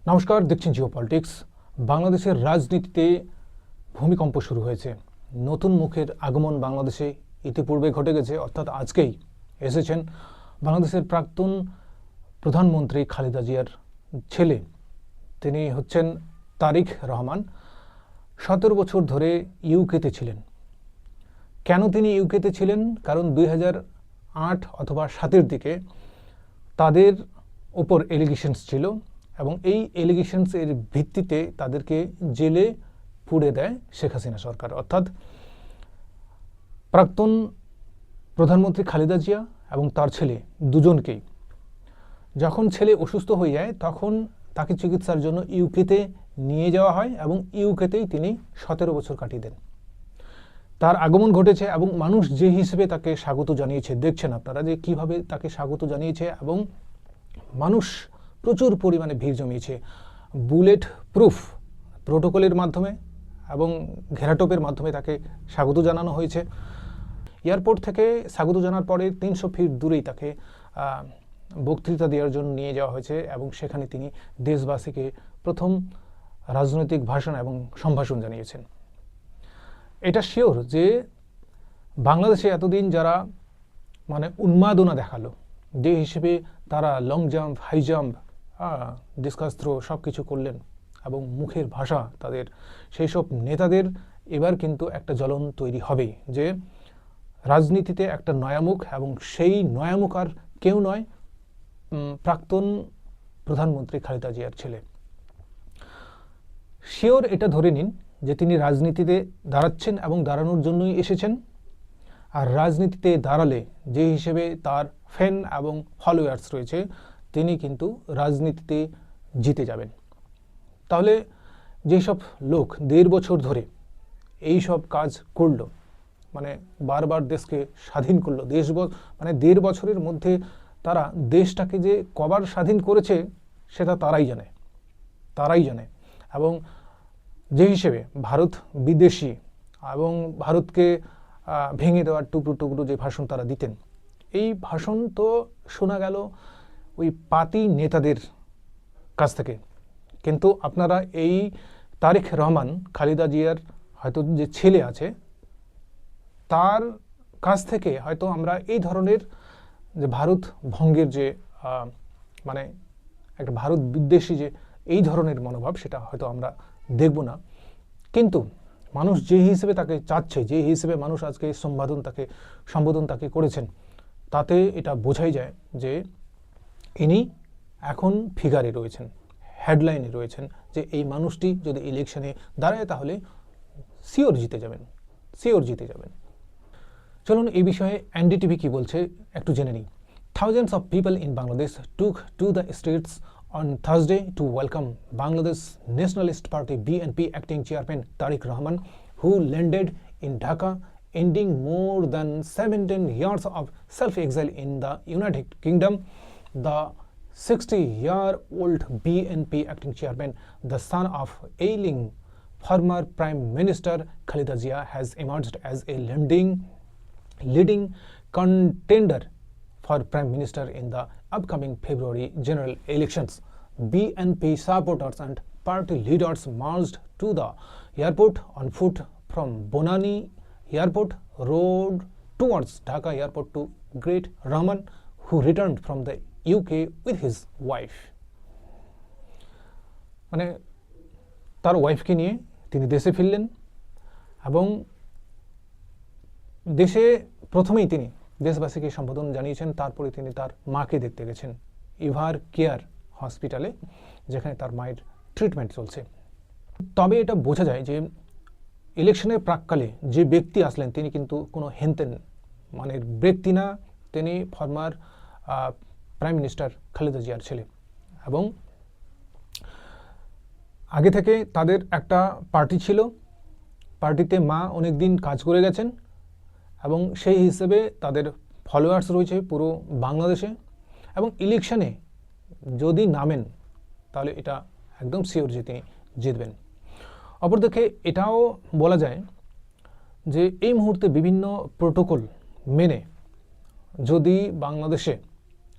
নমস্কার, দেখছেন জিও পলিটিক্স। বাংলাদেশের রাজনীতিতে ভূমিকম্প শুরু হয়েছে। নতুন মুখের আগমন বাংলাদেশে ইতিপূর্বে ঘটে গেছে, অর্থাৎ আজকেই এসেছেন বাংলাদেশের প্রাক্তন প্রধানমন্ত্রী খালেদা জিয়ার ছেলে। তিনি হচ্ছেন তারেক রহমান। 17 বছর ধরে ইউকেতে ছিলেন। কেন তিনি ইউকেতে ছিলেন? কারণ 2008 অথবা 7-এর দিকে তাদের ওপর এলিগেশনস ছিল এবং এই এলিগেশনসের ভিত্তিতে তাদেরকে জেলে পুড়ে দেয় শেখ হাসিনা সরকার, অর্থাৎ প্রাক্তন প্রধানমন্ত্রী খালেদা জিয়া এবং তার ছেলে দুজনকেই। যখন ছেলে অসুস্থ হয়ে যায় তখন তাকে চিকিৎসার জন্য ইউকেতে নিয়ে যাওয়া হয় এবং ইউকেতেই তিনি 17 বছর কাটিয়ে দেন। তার আগমন ঘটেছে এবং মানুষ যে হিসেবে তাকে স্বাগত জানিয়েছে, দেখছেন আপনারা যে কিভাবে তাকে স্বাগত জানিয়েছে এবং মানুষ প্রচুর পরিমাণে ভিড় জমিয়েছে। বুলেট প্রুফ প্রোটোকলের মাধ্যমে এবং ঘেরাটোপের মাধ্যমে তাকে স্বাগত জানানো হয়েছে। এয়ারপোর্ট থেকে স্বাগত জানার পরে 300 ফিট দূরেই তাকে বক্তৃতা দেওয়ার জন্য নিয়ে যাওয়া হয়েছে এবং সেখানে তিনি দেশবাসীকে প্রথম রাজনৈতিক ভাষণ এবং সম্ভাষণ জানিয়েছেন। এটা শিওর যে বাংলাদেশে এতদিন যারা উন্মাদনা দেখালো, যে হিসেবে তারা long jump, high jump, discus throw সব কিছু করলেন এবং মুখের ভাষা তাদের, সেই সব নেতাদের এবার কিন্তু একটা জ্বলন তৈরি হবে যে রাজনীতিতে একটা নয়ামুখ, এবং সেই নয়ামুখ আর কেউ নয়, প্রাক্তন প্রধানমন্ত্রী খালেদা জিয়ার ছেলে। শিওর এটা ধরে নিন যে তিনি রাজনীতিতে দাঁড়াচ্ছেন এবং দাঁড়ানোর জন্যই এসেছেন। আর রাজনীতিতে দাঁড়ালে যে হিসেবে তার ফ্যান এবং ফলোয়ার্স রয়েছে, তিনি কিন্তু রাজনীতিতে জিতে যাবেন। তাহলে যেসব লোক 1.5 বছর ধরে এই সব কাজ করলো, বারবার দেশকে স্বাধীন করলো, 1.5 বছরের মধ্যে তারা দেশটাকে যে কবার স্বাধীন করেছে সেটা তারাই জানে। এবং যে হিসেবে ভারত বিদেশি এবং ভারতকে ভেঙে দেওয়ার টুকরো টুকরো যে ভাষণ তারা দিতেন, এই ভাষণ তো শোনা গেল ওই পাতি নেতাদের কাছ থেকে। কিন্তু আপনারা এই তারেক রহমান, খালেদা জিয়ার হয়তো যে ছেলে আছে, তার কাছ থেকে হয়তো আমরা এই ধরনের যে ভারত ভঙ্গের যে একটা ভারত বিদ্বেষী যে এই ধরনের মনোভাব, সেটা হয়তো আমরা দেখব না। কিন্তু মানুষ যে হিসেবে তাকে চাচ্ছে, যে হিসেবে মানুষ আজকে সম্বোধন তাকে করেছেন, তাতে এটা বোঝাই যায় যে ইনি এখন ফিগারে রয়েছেন, হেডলাইনে রয়েছেন, যে এই মানুষটি যদি ইলেকশনে দাঁড়ায় তাহলে শিওর জিতে যাবেন। চলুন এই বিষয়ে এনডিটিভি কি বলছে একটু জেনে নিই। Thousands of people in Bangladesh took to the streets on Thursday to welcome Bangladesh Nationalist Party BNP acting chairman Tariq Rahman, who landed in Dhaka, ending more than 17 years of self-exile in the United Kingdom. The 60-year-old BNP acting chairman, the son of ailing former Prime Minister Khaleda Zia, has emerged as a leading contender for Prime Minister in the upcoming February general elections. BNP supporters and party leaders marched to the airport on foot from Bonani Airport Road towards Dhaka Airport to greet Rahman, who returned from the UK with his wife. তার ওয়াইফকে নিয়ে তিনি দেশে ফিরলেন এবং দেশে প্রথমেই তিনি দেশবাসীকে সম্বোধন জানিয়েছেন। তারপরে তিনি তার মাকে দেখতে গেছেন ইভার কেয়ার হসপিটালে, যেখানে তার মায়ের ট্রিটমেন্ট চলছে। তবে এটা বোঝা যায় যে ইলেকশনের প্রাককালে যে ব্যক্তি আসলেন, তিনি কিন্তু কোনো হেনতেন ব্যক্তি না। তিনি ফর্মার প্রাইম মিনিস্টার খালেদা জিয়ার ছেলে এবং আগে থেকে তাদের একটা পার্টি ছিল। পার্টিতে মা অনেক দিন কাজ করে গেছেন এবং সেই হিসেবে তাদের ফলোয়ার্স রয়েছে পুরো বাংলাদেশে। এবং ইলেকশনে যদি নামেন তাহলে এটা একদম শিওর যে তিনি জিতবেন। অপরদিকে এটাও বলা যায় যে এই মুহূর্তে বিভিন্ন প্রোটোকল মেনে যদি বাংলাদেশে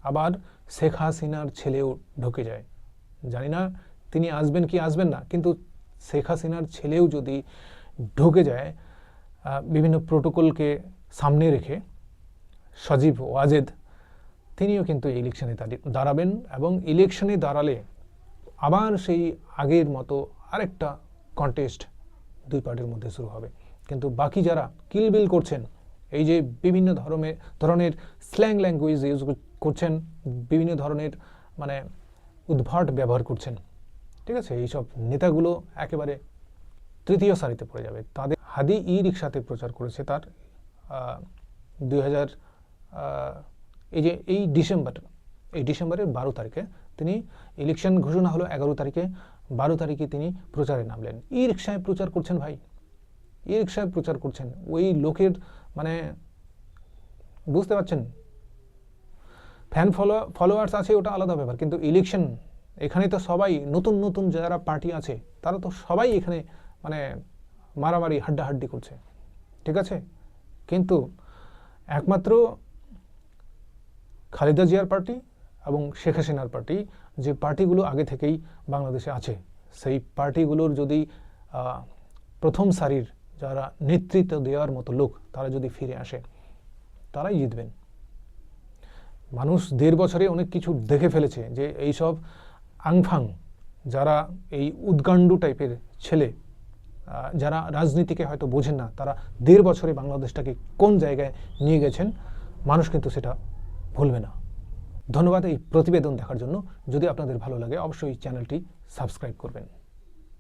আবার শেখ হাসিনার ছেলেও ঢুকে যায়, জানি না তিনি আসবেন কি আসবেন না, কিন্তু শেখ হাসিনার ছেলেও যদি ঢুকে যায় বিভিন্ন প্রোটোকলকে সামনে রেখে, সজীব ওয়াজেদ তিনিও কিন্তু ইলেকশনে দাঁড়াবেন, এবং ইলেকশনে দাঁড়ালে আবার সেই আগের মতো আরেকটা কন্টেস্ট দুই পার্টির মধ্যে শুরু হবে। কিন্তু বাকি যারা কিলবিল করছেন, এই যে বিভিন্ন ধরনের স্ল্যাং ল্যাঙ্গুয়েজ ইউজ করছেন, বিভিন্ন ধরনের মানে উদ্ভট ব্যবহার করছেন, ঠিক আছে, এইসব নেতাগুলো একেবারে তৃতীয় সারিতে পড়ে যাবে। তাদের হাদি ই রিক্সাতে প্রচার করেছে তার 2000 এই ডিসেম্বরের 12 তারিখে তিনি, ইলেকশন ঘোষণা হলো 11 তারিখে, 12 তারিখে তিনি প্রচারে নামলেন। ই রিক্সায় প্রচার করছেন ভাই, ই রিক্সায় প্রচার করছেন। ওই লোকের মানে বুঝতে পারছেন, ফ্যান ফলোয়ার্স আছে ওটা আলাদা ব্যাপার, কিন্তু ইলেকশন এখানে তো সবাই নতুন নতুন যারা পার্টি আছে তারা তো সবাই এখানে মানে মারামারি হাড্ডাহাড্ডি করছে, ঠিক আছে। কিন্তু একমাত্র খালেদা জিয়ার পার্টি এবং শেখ হাসিনার পার্টি, যে পার্টিগুলো আগে থেকেই বাংলাদেশে আছে, সেই পার্টিগুলোর যদি প্রথম সারির যারা নেতৃত্ব দেওয়ার মতো লোক তারা যদি ফিরে আসে, তারাই জিতবেন। মানুষ 1.5 বছরে অনেক কিছু দেখে ফেলেছে, যে এইসব আংফাং যারা এই উদ্গান্ডু টাইপের ছেলে, যারা রাজনীতিকে হয়তো বোঝেন না, তারা 1.5 বছরে বাংলাদেশটাকে কোন জায়গায় নিয়ে গেছেন, মানুষ কিন্তু সেটা ভুলবে না। ধন্যবাদ এই প্রতিবেদন দেখার জন্য। যদি আপনাদের ভালো লাগে অবশ্যই চ্যানেলটি সাবস্ক্রাইব করবেন।